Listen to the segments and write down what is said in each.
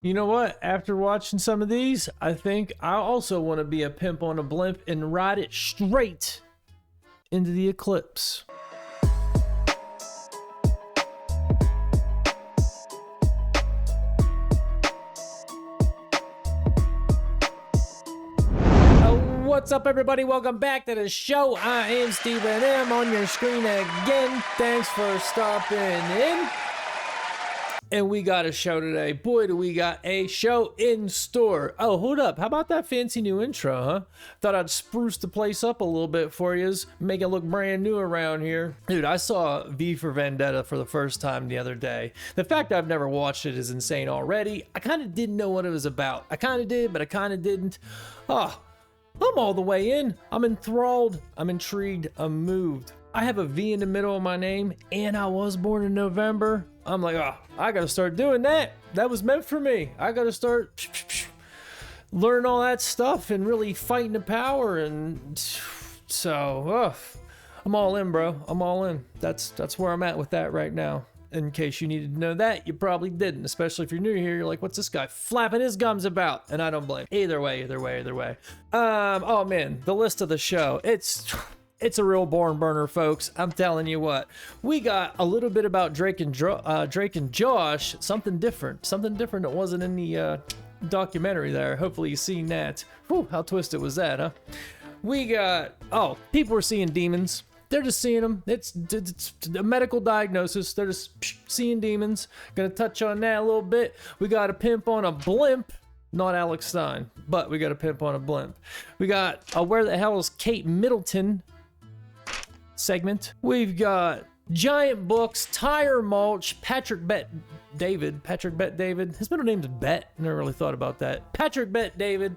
You know what? After watching some of these, I think I also want to be a pimp on a blimp and ride it straight into the eclipse. What's up, everybody? Welcome back to the show. I am Stephen M on your screen again. Thanks for stopping in. And we got a show today. Boy, do we got a show in store. Oh, hold up. How about that fancy new intro, huh? Thought I'd spruce the place up a little bit for you, make it look brand new around here. Dude, I saw V for Vendetta for the first time the other day. The fact I've never watched it is insane already. I kind of didn't know what it was about. I kind of did, but I kind of didn't. Oh, I'm all the way in. I'm enthralled. I'm intrigued. I'm moved. I have a V in the middle of my name, and I was born in November. I'm like, oh, I gotta start doing that. That was meant for me. I gotta start learn all that stuff and really fighting the power. And so, I'm all in, bro. I'm all in. That's where I'm at with that right now. In case you needed to know that, you probably didn't, especially if you're new here. You're like, what's this guy flapping his gums about? And I don't blame. Either way. Oh man, the list of the show. It's a real barn burner, folks. I'm telling you what. We got a little bit about Drake and Josh, something different that wasn't in the documentary there. Hopefully you've seen that. Whew, how twisted was that, huh? We got, people are seeing demons. They're just seeing them. It's a medical diagnosis. They're just seeing demons. Gonna touch on that a little bit. We got a pimp on a blimp. Not Alex Stein, but we got a pimp on a blimp. We got a Where the Hell is Kate Middleton segment. We've got giant books, tire mulch, Patrick Bet David. His middle name's Bet. Never really thought about that. Patrick Bet David.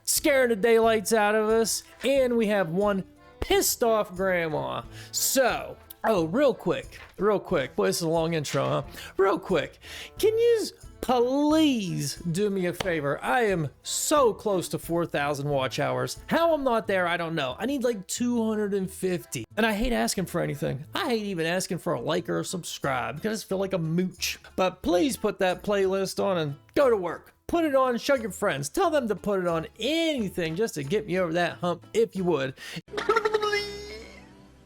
Scaring the daylights out of us. And we have one pissed off grandma. So, real quick. Boy, this is a long intro, huh? Real quick. Can you please do me a favor? I am so close to 4,000 watch hours. How I'm not there, I don't know. I need like 250. And I hate asking for anything. I hate even asking for a like or a subscribe because I just feel like a mooch. But please put that playlist on and go to work. Put it on, show your friends. Tell them to put it on, anything just to get me over that hump if you would.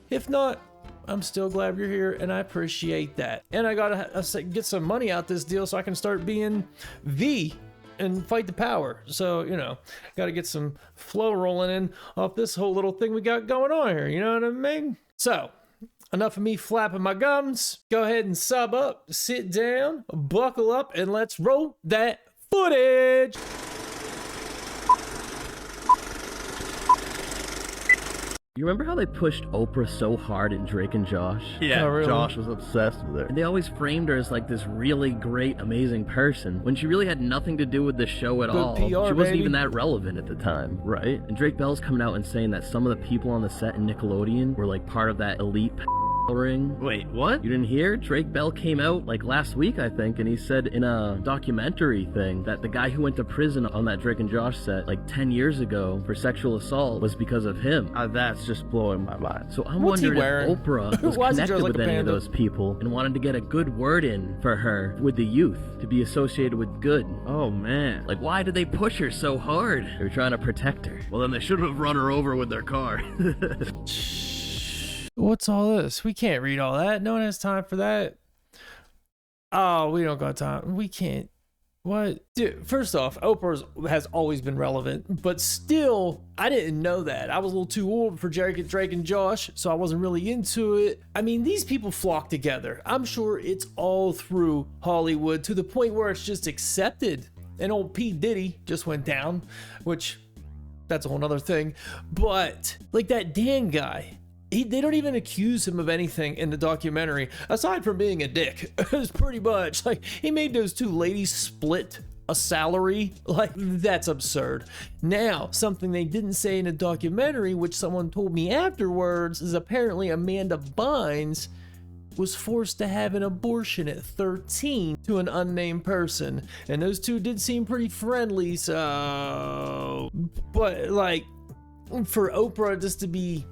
If not, I'm still glad you're here and I appreciate that. And I gotta get some money out this deal so I can start being V and fight the power. So, gotta get some flow rolling in off this whole little thing we got going on here. You know what I mean? So, enough of me flapping my gums. Go ahead and sub up, sit down, buckle up, and let's roll that footage. You remember how they pushed Oprah so hard in Drake and Josh? Yeah, Oh, really? Josh was obsessed with her. And they always framed her as like this really great, amazing person, when she really had nothing to do with the show at Good all. PR, She wasn't baby. even that relevant at the time. Right? And Drake Bell's coming out and saying that some of the people on the set in Nickelodeon were like part of that elite ring. Wait, what? You didn't hear? Drake Bell came out like last week, I think, and he said in a documentary thing that the guy who went to prison on that Drake and Josh set like 10 years ago for sexual assault was because of him. That's just blowing my mind. So I'm What's he wondering wearing? if Oprah was Why is he connected dressed like with a any of panda? those people and wanted to get a good word in for her with the youth to be associated with good. Oh, man. Like, why did they push her so hard? They were trying to protect her. Well, then they should have run her over with their car. What's all this? We can't read all that. No one has time for that. Oh, we don't got time. We can't. What? Dude, first off, Oprah has always been relevant, but still, I didn't know that. I was a little too old for Drake and Josh, so I wasn't really into it. I mean, these people flock together. I'm sure it's all through Hollywood to the point where it's just accepted. And old P. Diddy just went down, which that's a whole nother thing. But like that Dan guy, they don't even accuse him of anything in the documentary aside from being a dick. It's pretty much like he made those two ladies split a salary. Like, that's absurd. Now, something they didn't say in the documentary, which someone told me afterwards, is apparently Amanda Bynes was forced to have an abortion at 13 to an unnamed person, and those two did seem pretty friendly. So, but like, for Oprah just to be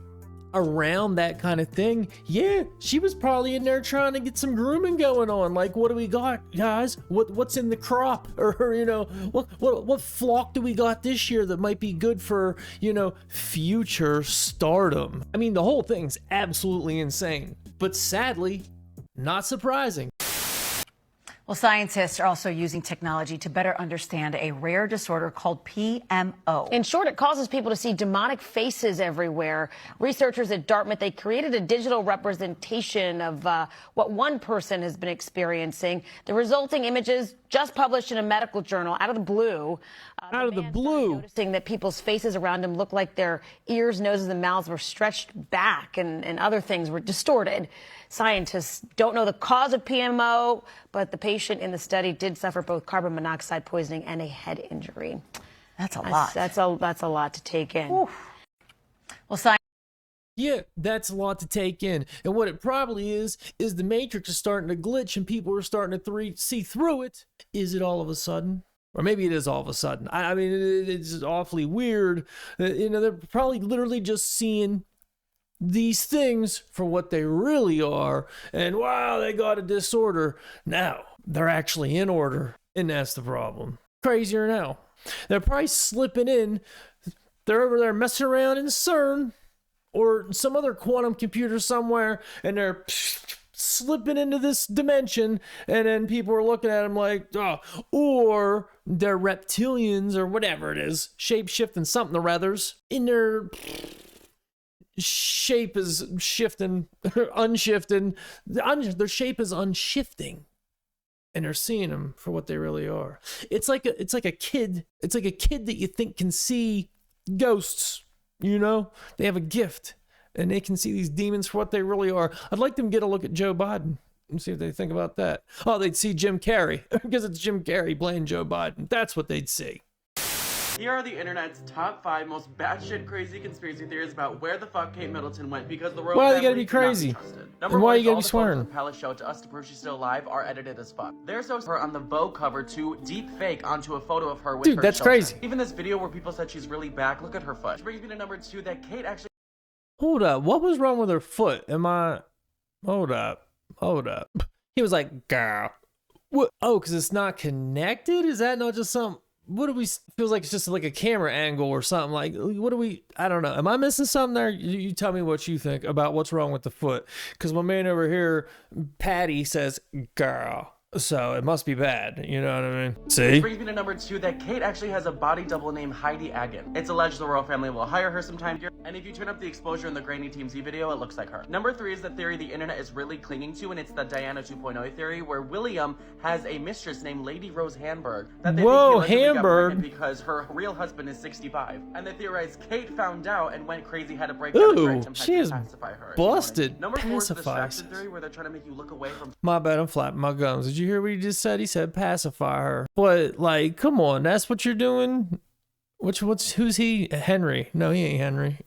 around that kind of thing, yeah, she was probably in there trying to get some grooming going on. Like, what do we got, guys? What's in the crop? Or, you know, what flock do we got this year that might be good for, you know, future stardom? I mean, the whole thing's absolutely insane, but sadly, not surprising. Well, scientists are also using technology to better understand a rare disorder called PMO. In short, it causes people to see demonic faces everywhere. Researchers at Dartmouth, they created a digital representation of what one person has been experiencing. The resulting images just published in a medical journal out of the blue. Out of the blue. Noticing that people's faces around him looked like their ears, noses, and mouths were stretched back and other things were distorted. Scientists don't know the cause of PMO, but the patient in the study did suffer both carbon monoxide poisoning and a head injury. That's a lot. That's a lot to take in. Oof. Well, Yeah, that's a lot to take in. And what it probably is the Matrix is starting to glitch and people are starting to see through it. Is it all of a sudden? Or maybe it is all of a sudden. I mean, it's awfully weird. You know, they're probably literally just seeing these things for what they really are. And wow, they got a disorder. Now, they're actually in order. And that's the problem. Crazier now. They're probably slipping in. They're over there messing around in CERN or some other quantum computer somewhere, and they're slipping into this dimension, and then people are looking at them like, oh, or they're reptilians or whatever it is, shape-shifting something or others, in their shape is shifting, unshifting, their shape is unshifting, and they're seeing them for what they really are. It's like a kid that you think can see ghosts. You know, they have a gift and they can see these demons for what they really are. I'd like them to get a look at Joe Biden and see what they think about that. Oh, they'd see Jim Carrey because it's Jim Carrey playing Joe Biden. That's what they'd see. Here are the internet's top 5 most batshit crazy conspiracy theories about where the fuck Kate Middleton went because the royal Why family they gotta be crazy? cannot be trusted. Number And why one, you gotta all be the swearing? photos the palace showed to us to prove she's still alive are edited as fuck. They're so her on the Vogue cover to deep fake onto a photo of her with Dude, her that's children. crazy. Even this video where people said she's really back, look at her foot. Which brings me to number 2, that Kate actually Hold up. What was wrong with her foot? Hold up. He was like, girl. What? Oh, because it's not connected? Is that not just some... What do we... Feels like it's just like a camera angle or something. Like, what do we... I don't know. Am I missing something there? You tell me what you think about what's wrong with the foot. Because my man over here, Patty, says, girl. So it must be bad. You know what I mean? See? Which brings me to number 2, that Kate actually has a body double named Heidi Agin. It's alleged the royal family will hire her sometime here, and if you turn up the exposure in the grainy TMZ video, it looks like her. Number 3 is the theory the internet is really clinging to, and it's the Diana 2.0 theory, where William has a mistress named Lady Rose Hamburg. That they Whoa, think he allegedly got Hamburg. pregnant because her real husband is 65. And they theorize Kate found out and went crazy, had a breakdown, and Ooh, Drake him, had she to is pacify her. You know what I busted. mean? Number 4 is the Pacify. distraction theory, where they're trying to make you look away from My bad, I'm flapping my gums. Did you hear what he just said? He said pacify her. But, like, come on, that's what you're doing? Who's he? Henry. No, he ain't Henry.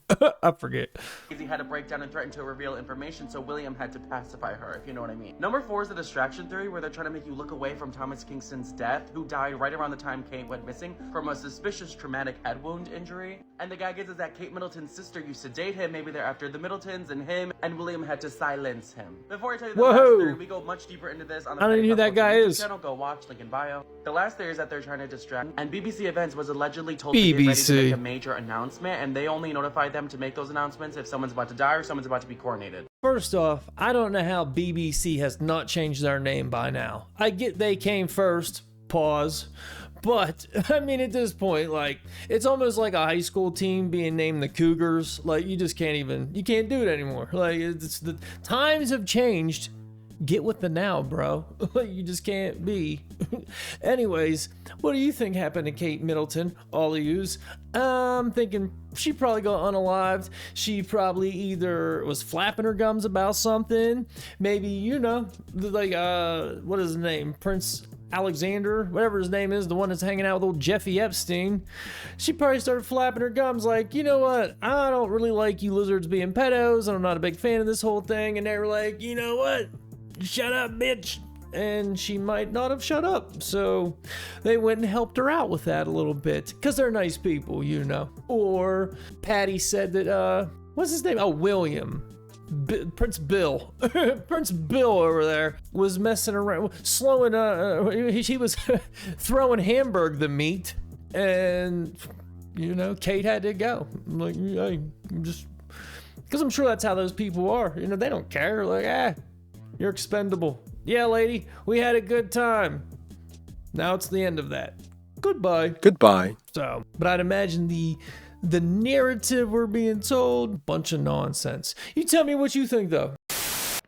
I forget. He had a breakdown and threatened to reveal information, so William had to pacify her, if you know what I mean. Number 4 is the distraction theory, where they're trying to make you look away from Thomas Kingston's death, who died right around the time Kate went missing from a suspicious traumatic head wound injury. And the gag is that Kate Middleton's sister used to date him, maybe they're after the Middletons and him, and William had to silence him. Before I tell you the last theory, we go much deeper into this on the I don't know who that guy is. channel. Go watch, link in bio. The last theory is that they're trying to distract, and BBC Events was allegedly told to get ready to make a major announcement, and they only notified them to make those announcements if someone's about to die or someone's about to be coronated. First off, I don't know how BBC has not changed their name by now. I get they came first, pause. But, I mean, at this point, like, it's almost like a high school team being named the Cougars. Like, you just can't do it anymore. Like, the times have changed. Get with the now, bro. You just can't be. Anyways, what do you think happened to Kate Middleton? All of yous. I'm thinking she probably got unalived. She probably either was flapping her gums about something. Maybe, you know, like, what is his name? Prince Alexander, whatever his name is, the one that's hanging out with old Jeffy Epstein. She probably started flapping her gums like, you know what? I don't really like you lizards being pedos, and I'm not a big fan of this whole thing. And they were like, you know what? Shut up, bitch. And she might not have shut up. So they went and helped her out with that a little bit. Because they're nice people, you know. Or Patty said that, what's his name? Oh, William. Prince Bill. Prince Bill over there was messing around, slowing, he was throwing Hamburg the meat, and, you know, Kate had to go. I'm like, hey, just, because I'm sure that's how those people are. You know, they don't care. Like, you're expendable. Yeah, lady, we had a good time. Now it's the end of that. Goodbye. Goodbye. So, but I'd imagine the narrative we're being told, bunch of nonsense. You tell me what you think, though.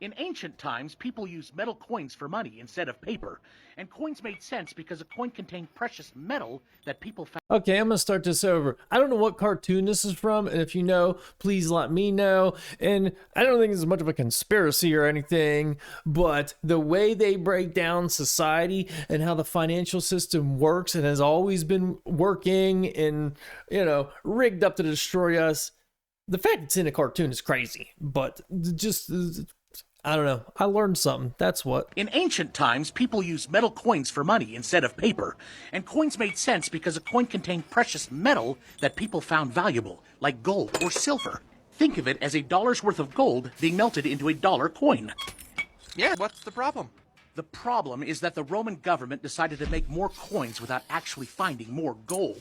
In ancient times, people used metal coins for money instead of paper. And coins made sense because a coin contained precious metal that people found. Okay, I'm gonna start this over. I don't know what cartoon this is from, and if you know, please let me know. And I don't think it's much of a conspiracy or anything, but the way they break down society and how the financial system works and has always been working and, you know, rigged up to destroy us. The fact it's in a cartoon is crazy, but just, I don't know. I learned something. That's what. In ancient times, people used metal coins for money instead of paper. And coins made sense because a coin contained precious metal that people found valuable, like gold or silver. Think of it as $1's worth of gold being melted into $1 coin. Yeah, what's the problem? The problem is that the Roman government decided to make more coins without actually finding more gold.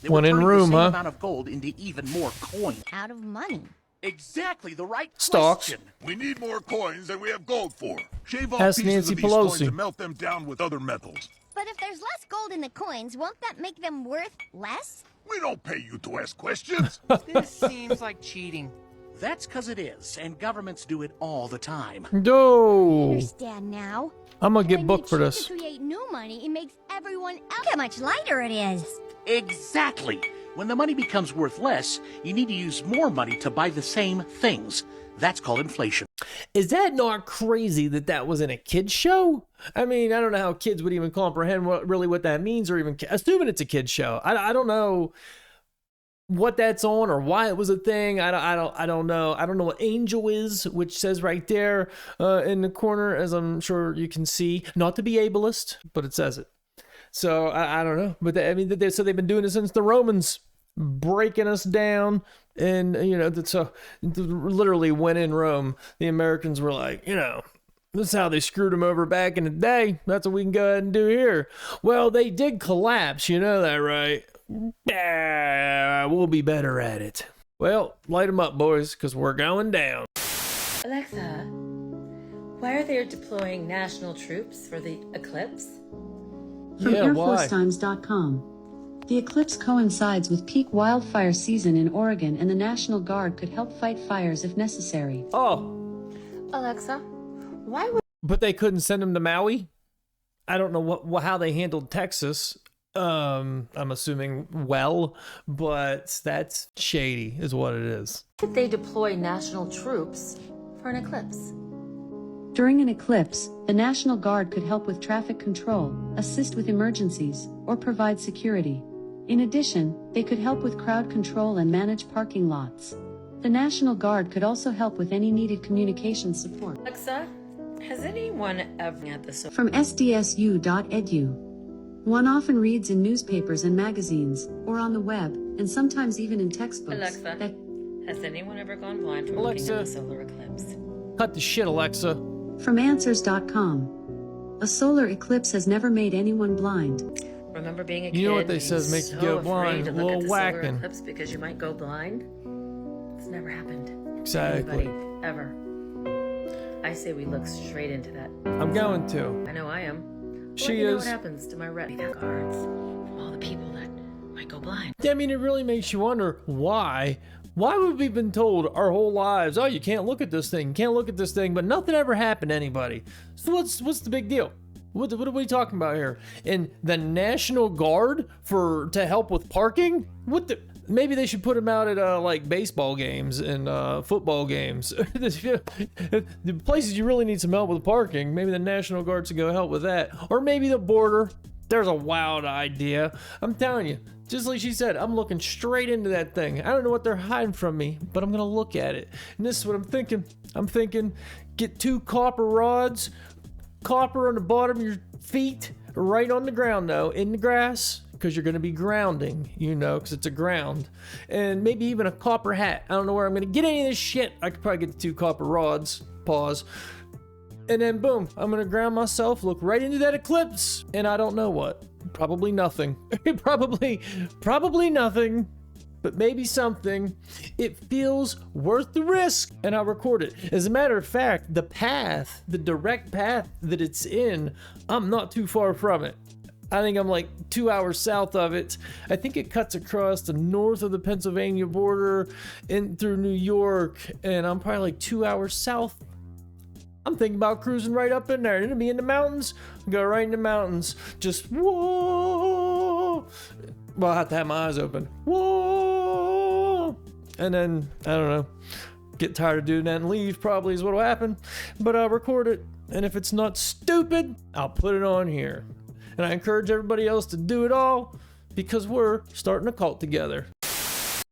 They were turning the same amount of gold into even more coins. Out of money. Exactly the right Stocks. question. We need more coins than we have gold for. Shave off Ask pieces Nancy of these Pelosi. coins and melt them down with other metals. But if there's less gold in the coins, won't that make them worth less? We don't pay you to ask questions. This seems like cheating. That's because it is, and governments do it all the time. I No. understand now. I'm gonna get When booked you for choose this. to create new money, it makes everyone else. Look how much lighter it is. Exactly. When the money becomes worth less, you need to use more money to buy the same things. That's called inflation. Is that not crazy that that was in a kid's show? I mean, I don't know how kids would even comprehend what that means, or even assuming it's a kid's show. I don't know what that's on or why it was a thing. I don't know. I don't know what angel is, which says right there in the corner, as I'm sure you can see. Not to be ableist, but it says it. So I don't know, but so they've been doing it since the Romans, breaking us down, and you know, so literally when in Rome, the Americans were like, you know, this is how they screwed them over back in the day. That's what we can go ahead and do here. Well, they did collapse, you know that, right? Yeah, we'll be better at it. Well, light them up, boys, because we're going down. Alexa, why are they deploying national troops for the eclipse? From AirForceTimes.com. The eclipse coincides with peak wildfire season in Oregon, and the National Guard could help fight fires if necessary. Oh. Alexa, why would... But they couldn't send them to Maui? I don't know how they handled Texas. I'm assuming well, but that's shady is what it is. Why would they deploy national troops for an eclipse? During an eclipse, the National Guard could help with traffic control, assist with emergencies, or provide security. In addition, they could help with crowd control and manage parking lots. The National Guard could also help with any needed communication support. Alexa, has anyone ever had this? From sdsu.edu. One often reads in newspapers and magazines, or on the web, and sometimes even in textbooks. Alexa, has anyone ever gone blind from looking at the solar eclipse? Cut the shit, Alexa. From Answers.com. A solar eclipse has never made anyone blind. Remember being a kid? You know what they says make you go blind? A little whacking. Eclipse because you might go blind? It's never happened. Exactly. To anybody, ever. I say we look straight into that. I'm going to. I know I am. She you know is. what happens to my retina cards from all the people that might go blind. I mean, it really makes you wonder why. Why would we been told our whole lives, oh, you can't look at this thing, you can't look at this thing, but nothing ever happened to anybody. So what's the big deal? What are we talking about here? And the National Guard to help with parking? Maybe they should put them out at like baseball games and football games. The places you really need some help with parking, maybe the National Guard should go help with that. Or maybe the border. There's a wild idea. I'm telling you, just like she said, I'm looking straight into that thing. I don't know what they're hiding from me, but I'm gonna look at it. And this is what I'm thinking. I'm thinking, get 2 copper rods, copper on the bottom of your feet, right on the ground though, in the grass. because you're going to be grounding, you know, because it's a ground. And maybe even a copper hat. I don't know where I'm going to get any of this shit. I could probably get the 2 copper rods. Pause. And then boom, I'm going to ground myself, look right into that eclipse, and I don't know what. Probably nothing. probably nothing. But maybe something. It feels worth the risk, and I'll record it. As a matter of fact, the direct path that it's in, I'm not too far from it. I think I'm like 2 hours south of it. I think it cuts across the north of the Pennsylvania border in through New York, and I'm probably like 2 hours south. I'm thinking about cruising right up in there. It'll be in the mountains. Go right in the mountains. Just whoa. Well, I have to have my eyes open. Whoa! And then, I don't know, get tired of doing that and leave probably is what'll happen. But I'll record it. And if it's not stupid, I'll put it on here. And I encourage everybody else to do it all because we're starting a cult together.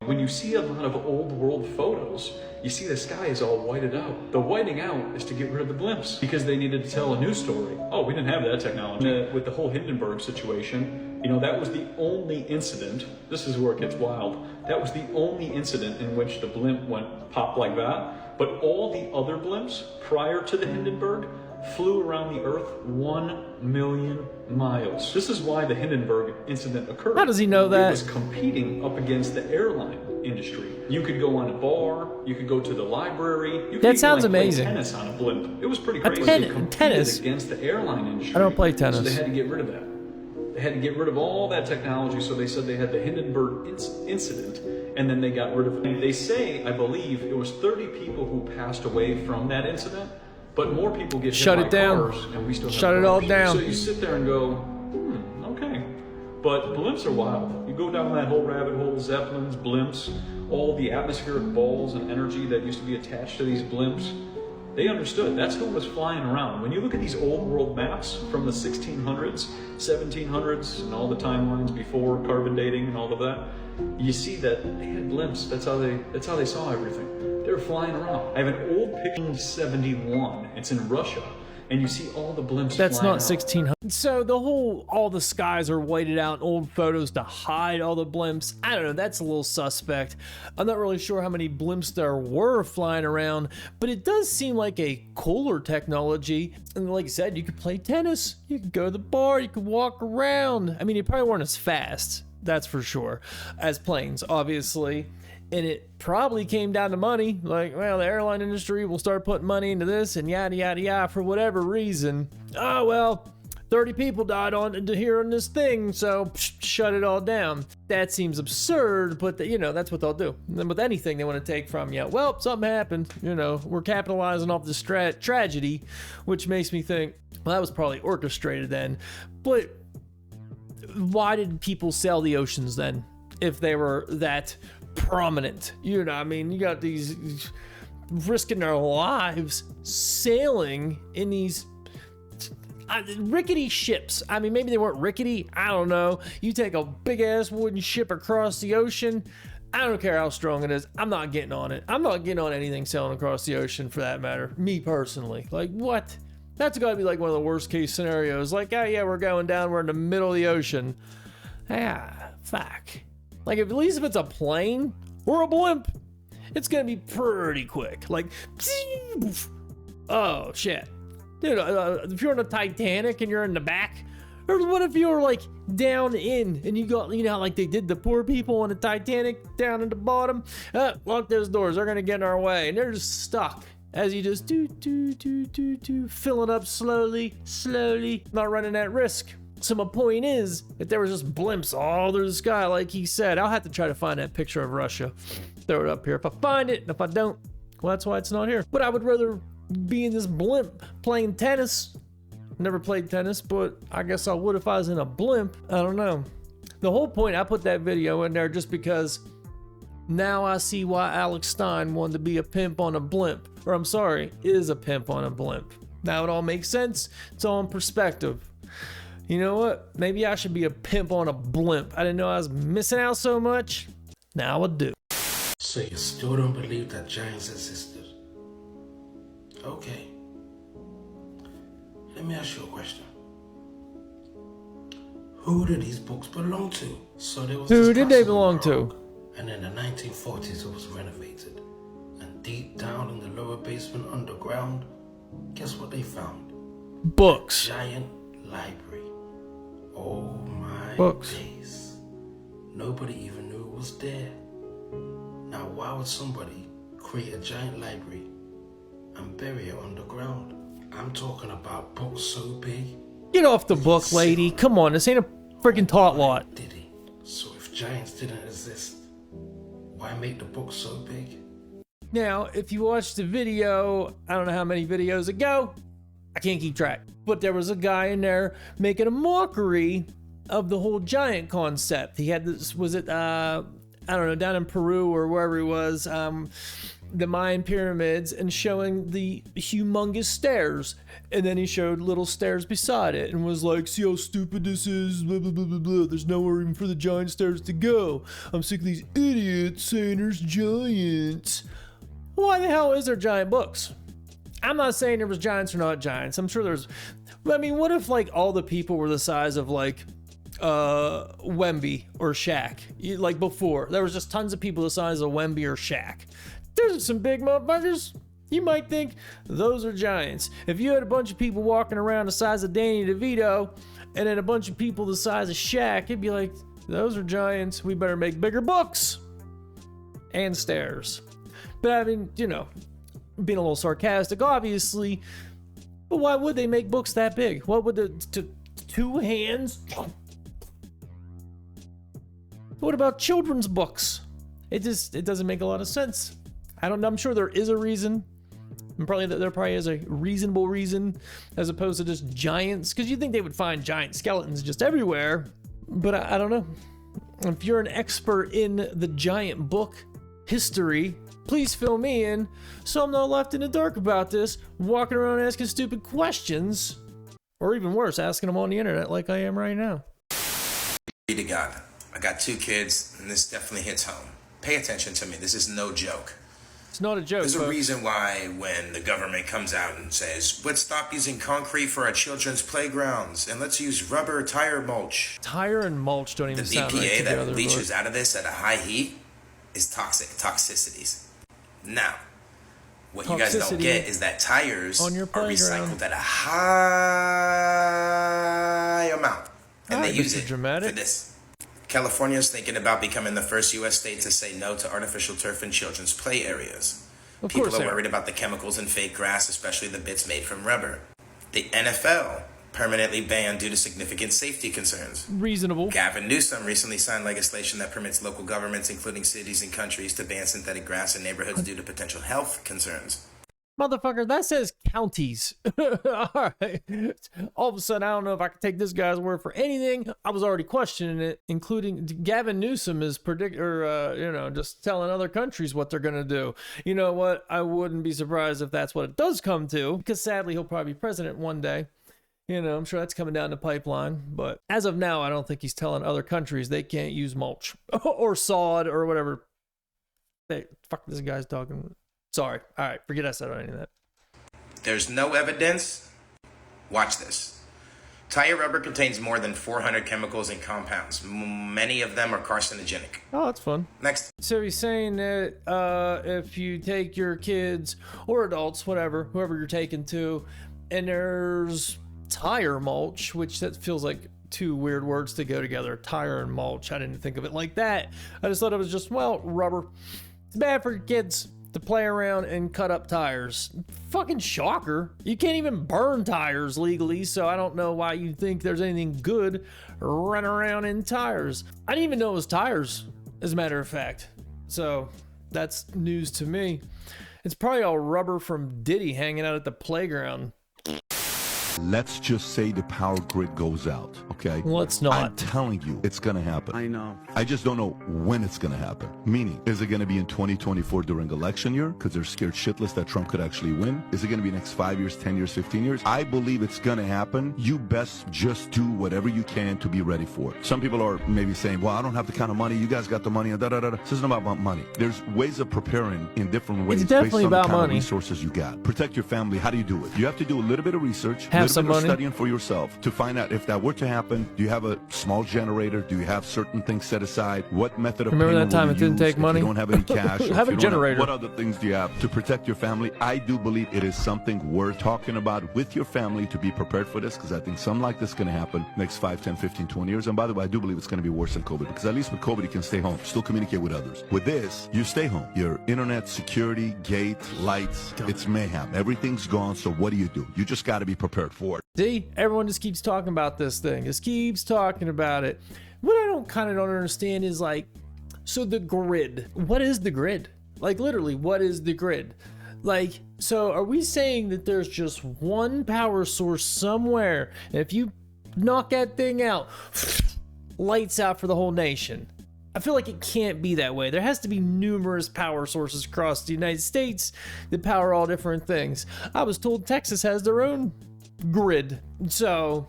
When you see a lot of old world photos, you see the sky is all whited out. The whiting out is to get rid of the blimps because they needed to tell a news story. Oh, we didn't have that technology. With the whole Hindenburg situation, you know, that was the only incident. This is where it gets wild. That was the only incident in which the blimp went pop like that. But all the other blimps prior to the Hindenburg flew around the Earth 1 million miles. This is why the Hindenburg incident occurred. How does he know that? It was competing up against the airline industry. You could go on a bar, you could go to the library. You That could sounds even, like, amazing. play tennis on a blimp. It was pretty crazy. Tennis? Against the airline industry. I don't play tennis. So they had to get rid of that. They had to get rid of all that technology, so they said they had the Hindenburg incident, and then they got rid of it. They say, I believe, it was 30 people who passed away from that incident, but more people get Shut hit it by down. cars, and we still Shut have it all cars. down. So you sit there and go, okay. But blimps are wild. You go down that whole rabbit hole, Zeppelins, blimps, all the atmospheric balls and energy that used to be attached to these blimps. They understood. That's who was flying around. When you look at these old world maps from the 1600s, 1700s, and all the timelines before carbon dating and all of that, you see that they had blimps. That's how they saw everything. They were flying around. I have an old picture, 71. It's in Russia. And you see all the blimps That's flying not out. 1600. So the whole, all the skies are whited out, old photos to hide all the blimps. I don't know, that's a little suspect. I'm not really sure how many blimps there were flying around, but it does seem like a cooler technology. And like I said, you could play tennis, you could go to the bar, you could walk around. I mean, you probably weren't as fast, that's for sure, as planes, obviously. And it probably came down to money. Like, well, the airline industry will start putting money into this and yada, yada, yada for whatever reason. Oh, well, 30 people died on hearing this thing, so shut it all down. That seems absurd, but you know, that's what they'll do. And then with anything they want to take from you, well, something happened. You know, we're capitalizing off this tragedy, which makes me think, well, that was probably orchestrated then. But why did people sell the oceans then if they were that prominent? You know, I mean, you got these risking their lives sailing in these rickety ships. I mean, maybe they weren't rickety, I don't know. You take a big ass wooden ship across the ocean, I don't care how strong it is, I'm not getting on it. I'm not getting on anything sailing across the ocean for that matter, me personally. Like, what? That's gotta be like one of the worst case scenarios. Like, oh yeah, we're going down, we're in the middle of the ocean. Ah, fuck. Like, at least if it's a plane or a blimp, it's gonna be pretty quick. Like, oh shit. Dude, if you're on a Titanic and you're in the back, or what if you're like down in and you got, you know, how like they did the poor people on the Titanic down at the bottom? Lock those doors, they're gonna get in our way. And they're just stuck as you just filling up slowly, not running that risk. So my point is, if there was just blimps all through the sky, like he said, I'll have to try to find that picture of Russia. Throw it up here. If I find it, and if I don't, well, that's why it's not here. But I would rather be in this blimp playing tennis. Never played tennis, but I guess I would if I was in a blimp. I don't know. The whole point, I put that video in there just because now I see why Alex Stein wanted to be a pimp on a blimp. Or I'm sorry, is a pimp on a blimp. Now it all makes sense. It's all in perspective. You know what? Maybe I should be a pimp on a blimp. I didn't know I was missing out so much. Now I do. So you still don't believe that giants existed? Okay. Let me ask you a question. who did these books belong to? So there was Who this did they castle belong in to? Morocco, and in the 1940s it was renovated. And deep down in the lower basement underground, guess what they found? Books. A giant library. Oh my Books. days. Nobody even knew it was there. Now why would somebody create a giant library and bury it underground? I'm talking about books so big. Get off the book, lady. Come on, this ain't a freaking tot lot. Did he? So if giants didn't exist, why make the book so big? Now, if you watched the video, I don't know how many videos ago, I can't keep track, but there was a guy in there making a mockery of the whole giant concept. He had this, was it, I don't know, down in Peru or wherever he was, the Mayan pyramids, and showing the humongous stairs. And then he showed little stairs beside it and was like, see how stupid this is, blah, blah, blah, blah, blah. There's nowhere even for the giant stairs to go. I'm sick of these idiots saying there's giants. Why the hell is there giant books? I'm not saying there was giants or not giants. I'm sure there's, I mean, what if like all the people were the size of like Wemby or Shaq? Like before, there was just tons of people the size of Wemby or Shaq. There's some big motherfuckers. You might think those are giants. If you had a bunch of people walking around the size of Danny DeVito and then a bunch of people the size of Shaq, it'd be like, those are giants. We better make bigger books and stairs. But I mean, you know, being a little sarcastic, obviously, but why would they make books that big? What would the two hands? What about children's books? It doesn't make a lot of sense. I'm sure there is a reason. And there probably is a reasonable reason as opposed to just giants, because you think they would find giant skeletons just everywhere. But I don't know. If you're an expert in the giant book history, please fill me in so I'm not left in the dark about this, walking around asking stupid questions, or even worse, asking them on the internet like I am right now. Be to God. I got 2 kids, and this definitely hits home. Pay attention to me. This is no joke. It's not a joke. There's a reason why when the government comes out and says, let's stop using concrete for our children's playgrounds and let's use rubber tire mulch. Tire and mulch don't even sound right BPA together. that leaches out of this at a high heat is toxicities. Now, what you guys don't get is that tires are recycled at a high amount. And they use it for this. California's thinking about becoming the first U.S. state to say no to artificial turf in children's play areas. People are worried about the chemicals in fake grass, especially the bits made from rubber. The NFL permanently banned due to significant safety concerns. Reasonable. Gavin Newsom recently signed legislation that permits local governments, including cities and countries, to ban synthetic grass in neighborhoods due to potential health concerns. Motherfucker, that says counties. All right. All of a sudden, I don't know if I can take this guy's word for anything. I was already questioning it, including Gavin Newsom is just telling other countries what they're going to do. You know what? I wouldn't be surprised if that's what it does come to, because sadly, he'll probably be president one day. You know, I'm sure that's coming down the pipeline. But as of now, I don't think he's telling other countries they can't use mulch or sod or whatever. Hey, fuck this guy's talking. Sorry. All right. Forget I said any of that. There's no evidence. Watch this. Tire rubber contains more than 400 chemicals and compounds. Many of them are carcinogenic. Oh, that's fun. Next. So he's saying that if you take your kids or adults, whatever, whoever you're taking to, and there's tire mulch, which that feels like 2 weird words to go together. Tire and mulch. I didn't think of it like that. I just thought it was just, well, rubber. It's bad for your kids to play around and cut up tires. Fucking shocker. You can't even burn tires legally, so I don't know why you think there's anything good running around in tires. I didn't even know it was tires, as a matter of fact. So that's news to me. It's probably all rubber from Diddy hanging out at the playground. Let's just say the power grid goes out, okay? Let's not. I'm telling you, it's gonna happen. I know. I just don't know when it's gonna happen. Meaning, is it gonna be in 2024 during election year? Because they're scared shitless that Trump could actually win? Is it gonna be next 5 years, 10 years, 15 years? I believe it's gonna happen. You best just do whatever you can to be ready for it. Some people are maybe saying, well, I don't have the kind of money. You guys got the money, and da-da-da-da. This isn't about money. There's ways of preparing in different ways. It's definitely based on about the kind money. of resources you got. Protect your family. How do you do it? You have to do a little bit of research. Have have some money. Studying for yourself to find out if that were to happen. Do you have a small generator? Do you have certain things set aside? What method of Remember payment that time will it you didn't use take money? If you don't have any cash. Or Have if a you don't generator. What other things do you have to protect your family? I do believe it is something worth talking about with your family to be prepared for this, because I think something like this is going to happen next 5, 10, 15, 20 years. And by the way, I do believe it's going to be worse than COVID, because at least with COVID, you can stay home, still communicate with others. With this, you stay home. Your internet, security, gate, lights, it's mayhem. Everything's gone, so what do? You just got to be prepared for it. See, everyone just keeps talking about this thing. Just keeps talking about it. What I don't understand is like, so the grid. What is the grid? Like literally, what is the grid? Like, so are we saying that there's just one power source somewhere, and if you knock that thing out, lights out for the whole nation? I feel like it can't be that way. There has to be numerous power sources across the United States that power all different things. I was told Texas has their own grid. So,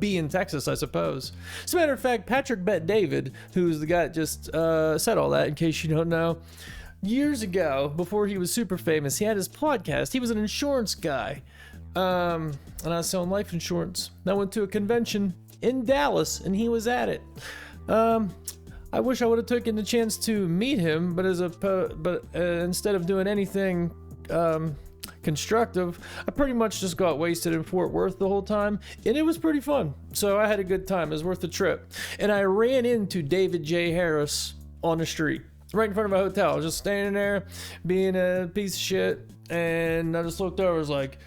be in Texas, I suppose. As a matter of fact, Patrick Bet David, who's the guy that just said all that, in case you don't know, years ago, before he was super famous, he had his podcast. He was an insurance guy. And I was selling life insurance. I went to a convention in Dallas, and he was at it. I wish I would have taken the chance to meet him, but instead of doing anything constructive, I pretty much just got wasted in Fort Worth the whole time, and it was pretty fun. So I had a good time. It was worth the trip. And I ran into David J. Harris on the street, right in front of a hotel. I was just standing there, being a piece of shit, and I just looked over. I was like,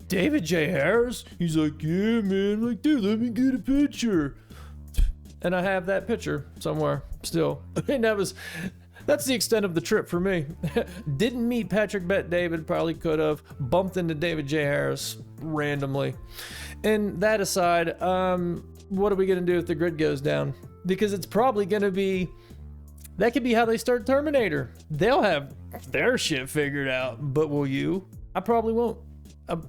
David J. Harris? He's like, yeah, man. I'm like, dude, let me get a picture. And I have that picture somewhere still. And that's the extent of the trip for me. Didn't meet Patrick Bet David, probably could have. Bumped into David J. Harris randomly. And that aside, what are we going to do if the grid goes down? Because it's probably going to be, that could be how they start Terminator. They'll have their shit figured out, but will you? I probably won't. I'll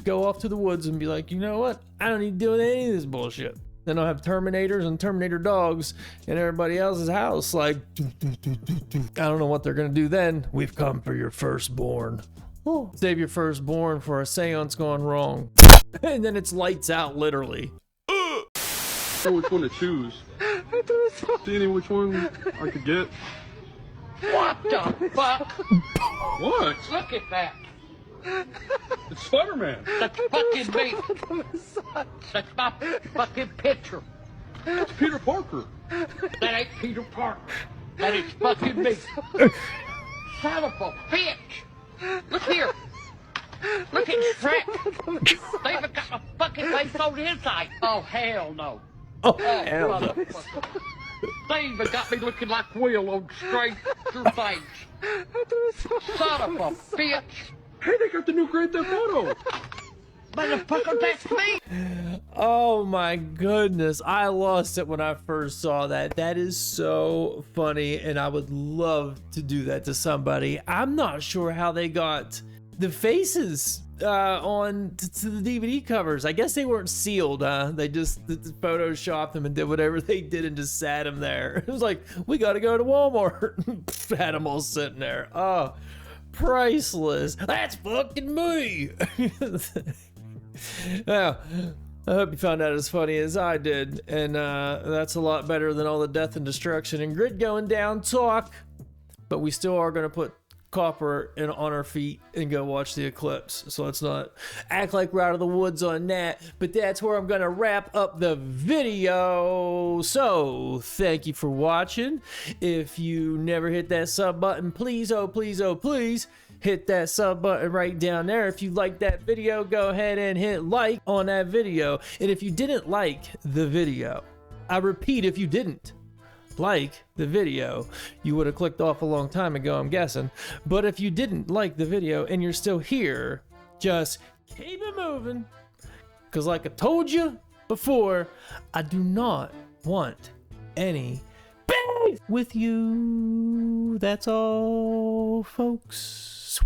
go off to the woods and be like, you know what? I don't need to do any of this bullshit. Then I'll have Terminators and Terminator dogs in everybody else's house. Like, I don't know what they're going to do then. We've come for your firstborn. Oh. Save your firstborn for a seance gone wrong. And then it's lights out, literally. Know which one to choose. Seeing which one I could get. What the fuck? What? Look at that. It's Spider-Man. That's fucking me. That's my fucking picture. It's Peter Parker. That ain't Peter Parker. That is fucking me. Son of a bitch. Look here. Look at Shrek. They even got my fucking face on the inside. Oh, hell no. Oh, hell no. They even got me looking like Will on Stranger Things. Son of a bitch. Hey, they got the new Grand Theft Auto. Motherfucker, that's me. Oh my goodness. I lost it when I first saw that. That is so funny, and I would love to do that to somebody. I'm not sure how they got the faces on to the DVD covers. I guess they weren't sealed, huh? They just photoshopped them and did whatever they did and just sat them there. It was like, we gotta go to Walmart. Had them all sitting there. Oh, priceless. That's fucking me. Well, I hope you found that as funny as I did, and that's a lot better than all the death and destruction and grid going down talk. But we still are going to put copper on our feet and go watch the eclipse, so let's not act like we're out of the woods on that. But that's where I'm gonna wrap up the video. So thank you for watching. If you never hit that sub button, please, oh please, oh please, hit that sub button right down there. If you like that video, go ahead and hit like on that video. And if you didn't like the video, I repeat, if you didn't like the video, you would have clicked off a long time ago, I'm guessing. But if you didn't like the video and you're still here, just keep it moving, because like I told you before, I do not want any beef with you. That's all, folks.